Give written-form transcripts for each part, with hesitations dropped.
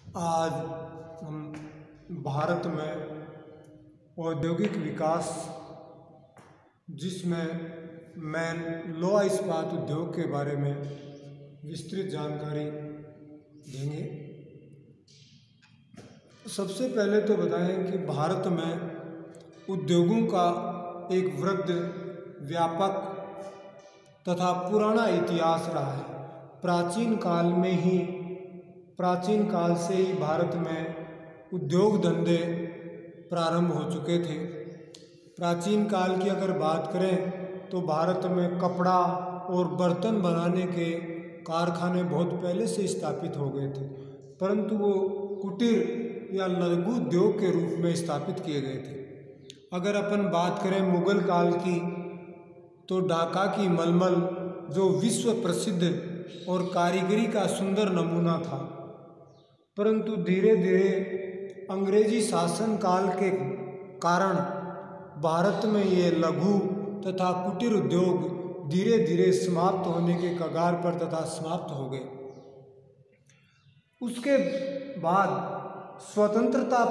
आज हम भारत में औद्योगिक विकास, जिसमें मैं लोहा इस्पात उद्योग के बारे में विस्तृत जानकारी देंगे। सबसे पहले तो बताएं कि भारत में उद्योगों का एक वृहद, व्यापक तथा पुराना इतिहास रहा है। प्राचीन काल से ही भारत में उद्योग धंधे प्रारंभ हो चुके थे। प्राचीन काल की अगर बात करें तो भारत में कपड़ा और बर्तन बनाने के कारखाने बहुत पहले से स्थापित हो गए थे, परंतु वो कुटीर या लघु उद्योग के रूप में स्थापित किए गए थे। अगर अपन बात करें मुगल काल की, तो ढाका की मलमल जो विश्व प्रसिद्ध और कारीगरी का सुंदर नमूना था, परंतु धीरे धीरे अंग्रेजी शासन काल के कारण भारत में ये लघु तथा कुटीर उद्योग धीरे धीरे समाप्त होने के कगार पर तथा समाप्त हो गए। उसके बाद स्वतंत्रता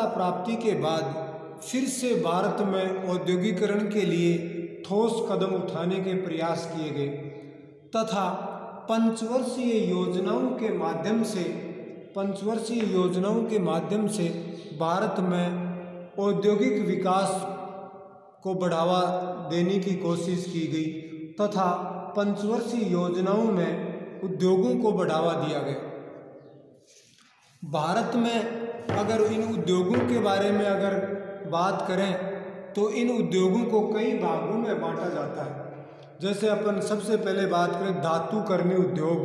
प्राप्ति के बाद फिर से भारत में औद्योगिकरण के लिए ठोस कदम उठाने के प्रयास किए गए तथा पंचवर्षीय योजनाओं के माध्यम से भारत में औद्योगिक विकास को बढ़ावा देने की कोशिश की गई तथा पंचवर्षीय योजनाओं में उद्योगों को बढ़ावा दिया गया। भारत में अगर इन उद्योगों के बारे में अगर बात करें तो इन उद्योगों को कई भागों में बांटा जाता है। जैसे अपन सबसे पहले बात करें धातुकर्मी उद्योग,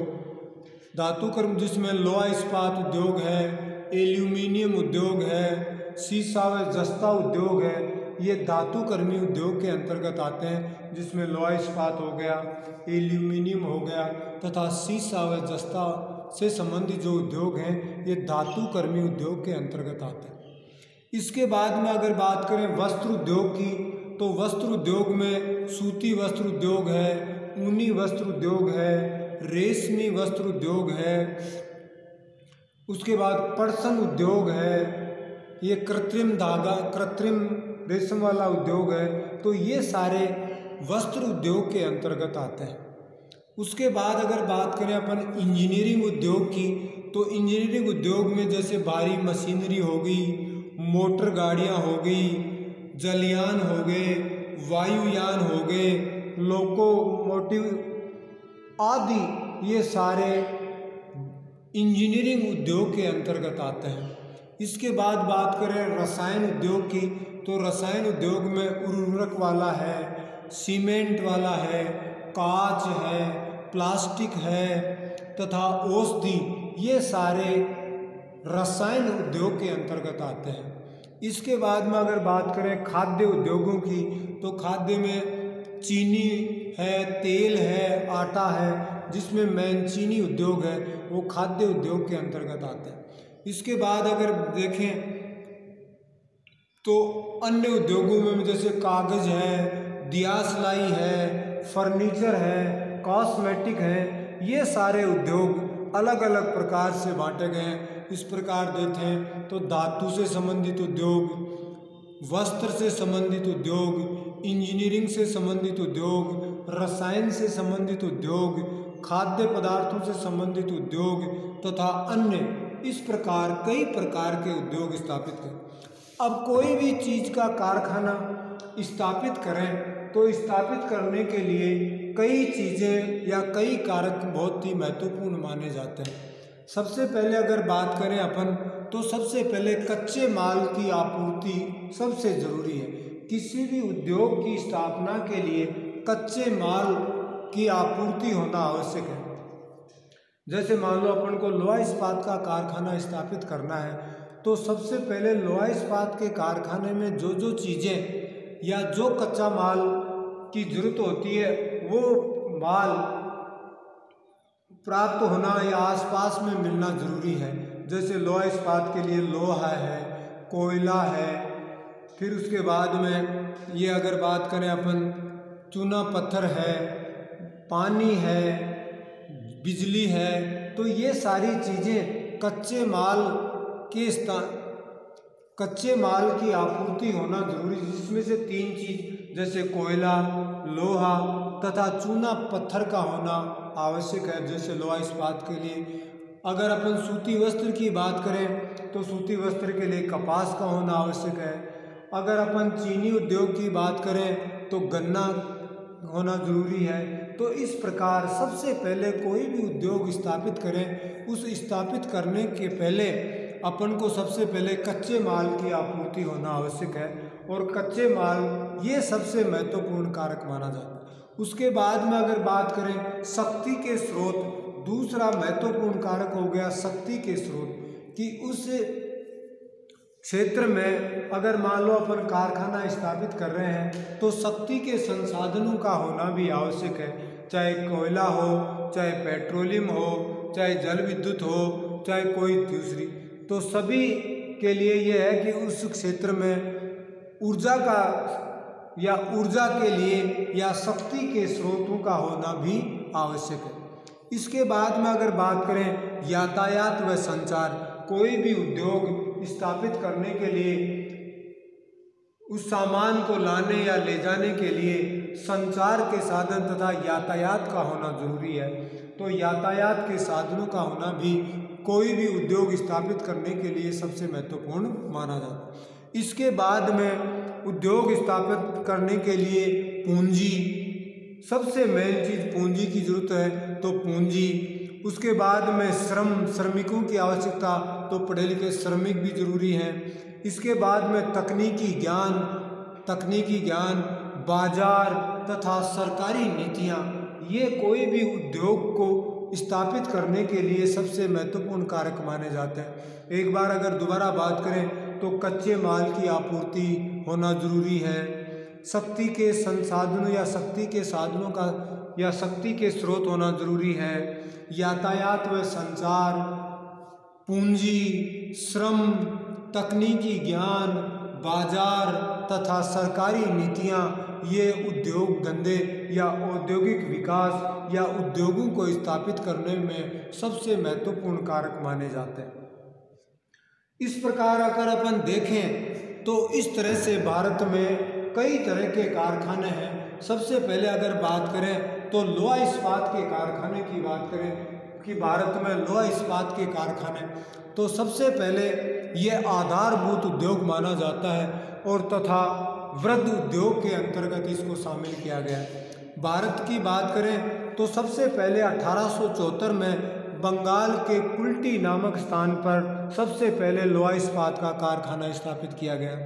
जिसमें लोहा इस्पात उद्योग है, एल्यूमिनियम उद्योग है, सीसा व जस्ता उद्योग है। ये धातुकर्मी उद्योग के अंतर्गत आते हैं, जिसमें लोहा इस्पात हो गया, एल्यूमिनियम हो गया तथा सीसा व जस्ता से संबंधित जो उद्योग हैं, ये धातुकर्मी उद्योग के अंतर्गत आते हैं। इसके बाद में अगर बात करें वस्त्र उद्योग की, तो वस्त्र उद्योग में सूती वस्त्र उद्योग है, ऊनी वस्त्र उद्योग है, रेशमी वस्त्र उद्योग है। उसके बाद पटसन उद्योग है, ये कृत्रिम रेशम वाला उद्योग है। तो ये सारे वस्त्र उद्योग के अंतर्गत आते हैं। उसके बाद अगर बात करें अपन इंजीनियरिंग उद्योग की, तो इंजीनियरिंग उद्योग में जैसे भारी मशीनरी हो गई, मोटर गाड़ियाँ हो गई, जलयान हो गए, वायुयान हो गए, लोकोमोटिव आदि, ये सारे इंजीनियरिंग उद्योग के अंतर्गत आते हैं। इसके बाद बात करें रसायन उद्योग की, तो रसायन उद्योग में उर्वरक वाला है, सीमेंट वाला है, कांच है, प्लास्टिक है तथा औषधि, ये सारे रसायन उद्योग के अंतर्गत आते हैं। इसके बाद में अगर बात करें खाद्य उद्योगों की, तो खाद्य में चीनी है, तेल है, आटा है, जिसमें मेन चीनी उद्योग है, वो खाद्य उद्योग के अंतर्गत आते हैं। इसके बाद अगर देखें तो अन्य उद्योगों में जैसे कागज है, दिया सिलाई है, फर्नीचर है, कॉस्मेटिक है, ये सारे उद्योग अलग अलग प्रकार से बांटे गए हैं। इस प्रकार देखें तो धातु से संबंधित उद्योग, वस्त्र से संबंधित उद्योग, इंजीनियरिंग से संबंधित उद्योग, रसायन से संबंधित उद्योग, खाद्य पदार्थों से संबंधित उद्योग तथा अन्य, इस प्रकार कई प्रकार के उद्योग स्थापित हैं। अब कोई भी चीज़ का कारखाना स्थापित करें तो स्थापित करने के लिए कई चीज़ें या कई कारक बहुत ही महत्वपूर्ण माने जाते हैं। सबसे पहले अगर बात करें अपन, तो सबसे पहले कच्चे माल की आपूर्ति सबसे ज़रूरी है। किसी भी उद्योग की स्थापना के लिए कच्चे माल की आपूर्ति होना आवश्यक है। जैसे मान लो अपन को लोहा इस्पात का कारखाना स्थापित करना है, तो सबसे पहले लोहा इस्पात के कारखाने में जो जो चीज़ें या जो कच्चा माल की जरूरत होती है, वो माल प्राप्त होना या आसपास में मिलना जरूरी है। जैसे लोहा इस्पात के लिए लोहा है, कोयला है, फिर उसके बाद में ये अगर बात करें अपन, चूना पत्थर है, पानी है, बिजली है। तो ये सारी चीज़ें कच्चे माल की आपूर्ति होना जरूरी है, जिसमें से 3 चीज़ जैसे कोयला, लोहा तथा चूना पत्थर का होना आवश्यक है। जैसे लोहा इस्पात के लिए अगर अपन सूती वस्त्र की बात करें तो सूती वस्त्र के लिए कपास का होना आवश्यक है। अगर अपन चीनी उद्योग की बात करें तो गन्ना होना जरूरी है। तो इस प्रकार सबसे पहले कोई भी उद्योग स्थापित करें, उस स्थापित करने के पहले अपन को सबसे पहले कच्चे माल की आपूर्ति होना आवश्यक है, और कच्चे माल ये सबसे महत्वपूर्ण कारक माना जाता है। उसके बाद में अगर बात करें शक्ति के स्रोत, दूसरा महत्वपूर्ण कारक हो गया शक्ति के स्रोत, कि उस क्षेत्र में अगर मान लो अपन कारखाना स्थापित कर रहे हैं तो शक्ति के संसाधनों का होना भी आवश्यक है। चाहे कोयला हो, चाहे पेट्रोलियम हो, चाहे जल विद्युत हो, चाहे कोई दूसरी, तो सभी के लिए यह है कि उस क्षेत्र में ऊर्जा के लिए या शक्ति के स्रोतों का होना भी आवश्यक है। इसके बाद में अगर बात करें यातायात व संचार, कोई भी उद्योग स्थापित करने के लिए उस सामान को लाने या ले जाने के लिए संचार के साधन तथा यातायात का होना जरूरी है। तो यातायात के साधनों का होना भी कोई भी उद्योग स्थापित करने के लिए सबसे महत्वपूर्ण माना जाता है। इसके बाद में उद्योग स्थापित करने के लिए पूंजी, सबसे मेन चीज़ पूंजी की जरूरत है, तो पूंजी। उसके बाद में श्रमिकों की आवश्यकता, तो पढ़े लिखे श्रमिक भी जरूरी हैं। इसके बाद में तकनीकी ज्ञान, बाजार तथा सरकारी नीतियाँ, ये कोई भी उद्योग को स्थापित करने के लिए सबसे महत्वपूर्ण कारक माने जाते हैं। एक बार अगर दोबारा बात करें तो कच्चे माल की आपूर्ति होना जरूरी है, शक्ति के संसाधनों या शक्ति के साधनों का या शक्ति के स्रोत होना जरूरी है, यातायात व संचार, पूंजी, श्रम, तकनीकी ज्ञान, बाजार तथा सरकारी नीतियाँ, ये उद्योग धंधे या औद्योगिक विकास या उद्योगों को स्थापित करने में सबसे महत्वपूर्ण कारक माने जाते हैं। इस प्रकार अगर अपन देखें तो इस तरह से भारत में कई तरह के कारखाने हैं। सबसे पहले अगर बात करें तो लोहा इस्पात के कारखाने की बात करें कि भारत में लोहा इस्पात के कारखाने, तो सबसे पहले ये आधारभूत उद्योग माना जाता है और तथा वृहद उद्योग के अंतर्गत इसको शामिल किया गया है। भारत की बात करें तो सबसे पहले 1874 में बंगाल के कुल्टी नामक स्थान पर सबसे पहले लोहा इस्पात का कारखाना स्थापित किया गया।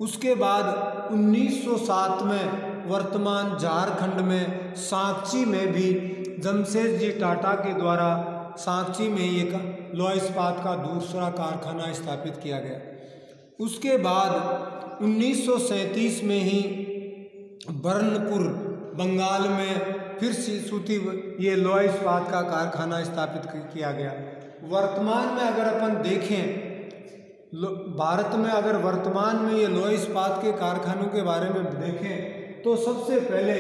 उसके बाद 1907 में वर्तमान झारखंड में सांची में भी जमशेदजी टाटा के द्वारा सांची में एक लोहा इस्पात का दूसरा कारखाना स्थापित किया गया। उसके बाद 1937 में ही बर्नपुर बंगाल में फिर सूती ये लोहा इस्पात का कारखाना स्थापित किया गया। वर्तमान में अगर अपन देखें भारत में अगर वर्तमान में ये लोहा इस्पात के कारखानों के बारे में देखें तो सबसे पहले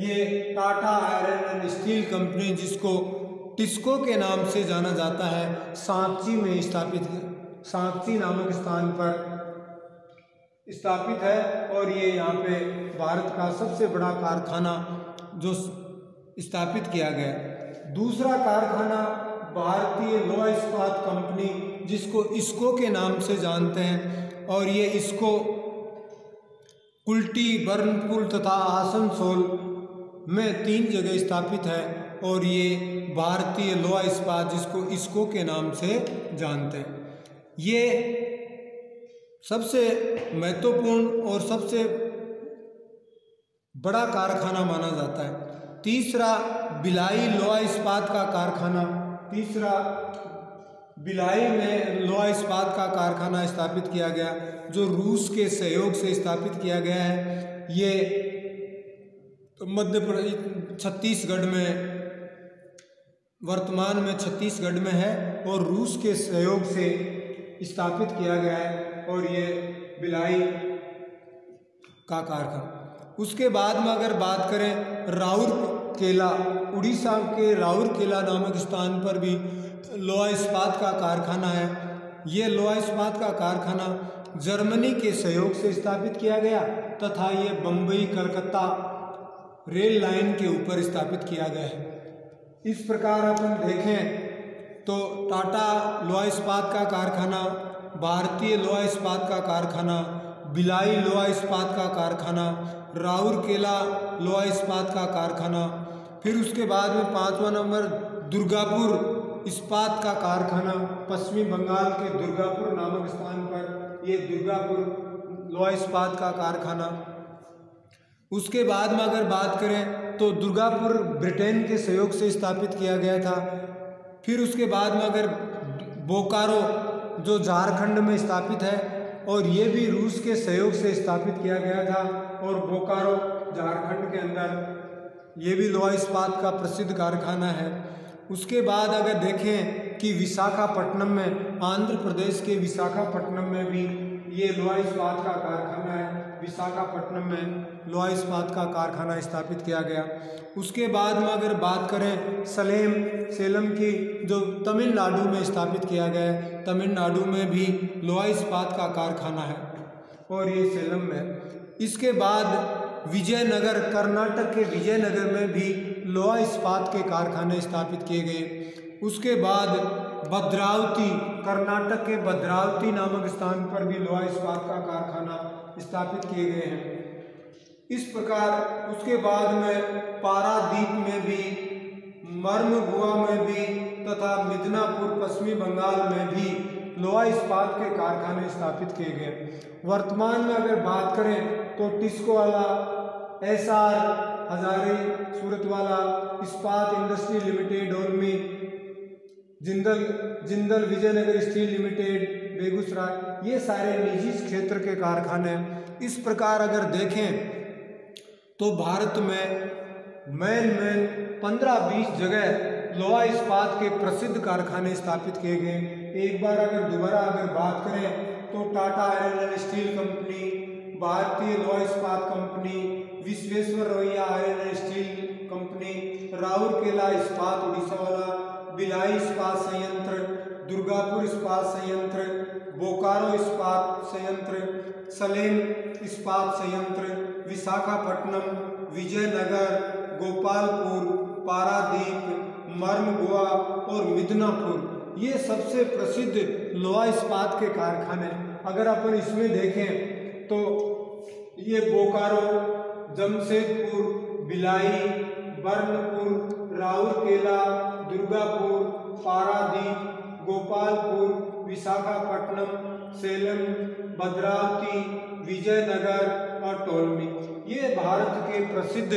ये Tata iron and steel company, जिसको टिस्को के नाम से जाना जाता है, सांची में सांची नामक स्थान पर स्थापित है और ये यहाँ पे भारत का सबसे बड़ा कारखाना जो स्थापित किया गया। दूसरा कारखाना भारतीय लोहा इस्पात कंपनी, जिसको इसको के नाम से जानते हैं, और ये इसको कुल्टी, बर्नपुर तथा आसनसोल में 3 जगह स्थापित है और ये भारतीय लोहा इस्पात, जिसको इसको के नाम से जानते हैं, ये सबसे महत्वपूर्ण और सबसे बड़ा कारखाना माना जाता है। तीसरा भिलाई लोहा इस्पात का कारखाना, भिलाई में लोहा इस्पात का कारखाना स्थापित किया गया, जो रूस के सहयोग से स्थापित किया गया है। ये मध्य प्रदेश छत्तीसगढ़ में, वर्तमान में छत्तीसगढ़ में है और रूस के सहयोग से स्थापित किया गया है और ये भिलाई का कारखाना। उसके बाद में अगर बात करें केला, उड़ीसा के राउरकेला नामक स्थान पर भी लोहा इस्पात का कारखाना है। ये लोहा इस्पात का कारखाना जर्मनी के सहयोग से स्थापित किया गया तथा ये बम्बई कलकत्ता रेल लाइन के ऊपर स्थापित किया गया है। इस प्रकार अपन देखें तो टाटा लोहा इस्पात का कारखाना, भारतीय लोहा इस्पात का कारखाना, भिलाई लोहा इस्पात का कारखाना, राउरकेला लोहा इस्पात का कारखाना, फिर उसके बाद में 5वां नंबर दुर्गापुर इस्पात का कारखाना, पश्चिमी बंगाल के दुर्गापुर नामक स्थान पर ये दुर्गापुर लोहा इस्पात का कारखाना। उसके बाद में अगर बात करें तो दुर्गापुर ब्रिटेन के सहयोग से स्थापित किया गया था। फिर उसके बाद में अगर बोकारो जो झारखंड में स्थापित है और ये भी रूस के सहयोग से स्थापित किया गया था और बोकारो झारखंड के अंदर ये भी लोहा इस्पात का प्रसिद्ध कारखाना है। उसके बाद अगर देखें कि विशाखापट्टनम में, आंध्र प्रदेश के विशाखापट्टनम में भी ये लोहा इस्पात का कारखाना है। विशाखापट्टनम में लोहा इस्पात का कारखाना स्थापित किया गया। उसके बाद में अगर बात करें सेलम की, जो तमिलनाडु में स्थापित किया गया है, तमिलनाडु में भी लोहा इस्पात का कारखाना है और ये सेलम में। इसके बाद विजयनगर, कर्नाटक के विजयनगर में भी लोहा इस्पात के कारखाने स्थापित किए गए। उसके बाद भद्रावती, कर्नाटक के भद्रावती नामक स्थान पर भी लोहा इस्पात का कारखाना स्थापित किए गए हैं। इस प्रकार उसके बाद में पारादीप में भी, मर्मगुआ में भी तथा मिदनापुर पश्चिमी बंगाल में भी लोहा इस्पात के कारखाने स्थापित किए गए। वर्तमान में अगर बात करें तो टिस्कोवाला, SR Hazari Suratwala, Ispat industry limited Dolmi, Jindal Vijayanagar steel limited Begusarai, ये सारे निजी क्षेत्र के कारखाने। इस प्रकार अगर देखें तो भारत में मैन 15-20 जगह लोहा इस्पात के प्रसिद्ध कारखाने स्थापित किए गए। एक बार दोबारा अगर बात करें तो Tata iron and steel company, भारतीय लोहा इस्पात company, Visvesvaraya iron and steel company, Rourkela इस्पात उड़ीसा वाला, भिलाई इस्पात संयंत्र, दुर्गापुर इस्पात संयंत्र, बोकारो इस्पात संयंत्र, सलेम इस्पात संयंत्र, विशाखापट्टनम, विजयनगर, गोपालपुर, पारादीप, मर्मगुआ और मिदनापुर, ये सबसे प्रसिद्ध लोहा इस्पात के कारखाने। अगर अपन इसमें देखें तो ये बोकारो, जमशेदपुर, भिलाई, बर्नपुर, राउरकेला, दुर्गापुर, पारादीप, गोपालपुर, विशाखापट्टनम, सेलम, भद्रावती, विजयनगर और टोलमी, ये भारत के प्रसिद्ध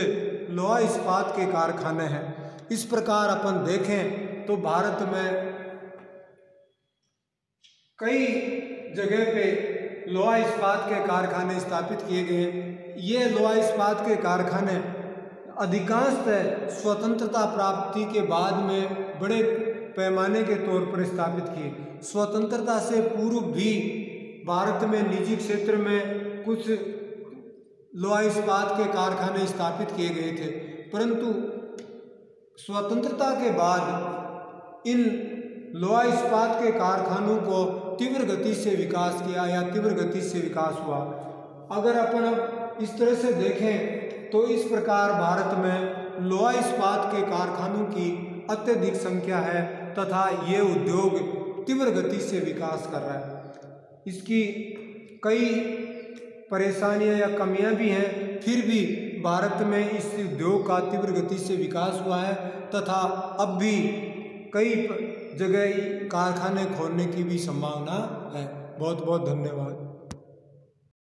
लोहा इस्पात के कारखाने हैं। इस प्रकार अपन देखें तो भारत में कई जगह पे लोहा इस्पात के कारखाने स्थापित किए गए। ये लोहा इस्पात के कारखाने अधिकांशतः स्वतंत्रता प्राप्ति के बाद में बड़े पैमाने के तौर पर स्थापित किए। स्वतंत्रता से पूर्व भी भारत में निजी क्षेत्र में कुछ लोहा इस्पात के कारखाने स्थापित किए गए थे, परंतु स्वतंत्रता के बाद इन लोहा इस्पात के कारखानों को तीव्र गति से विकास किया या तीव्र गति से विकास हुआ। अगर अपन अब इस तरह से देखें तो इस प्रकार भारत में लोहा इस्पात के कारखानों की अत्यधिक संख्या है तथा ये उद्योग तीव्र गति से विकास कर रहा है। इसकी कई परेशानियां या कमियां भी हैं, फिर भी भारत में इस उद्योग का तीव्र गति से विकास हुआ है तथा अब भी कई जगह कारखाने खोलने की भी संभावना है। बहुत बहुत धन्यवाद।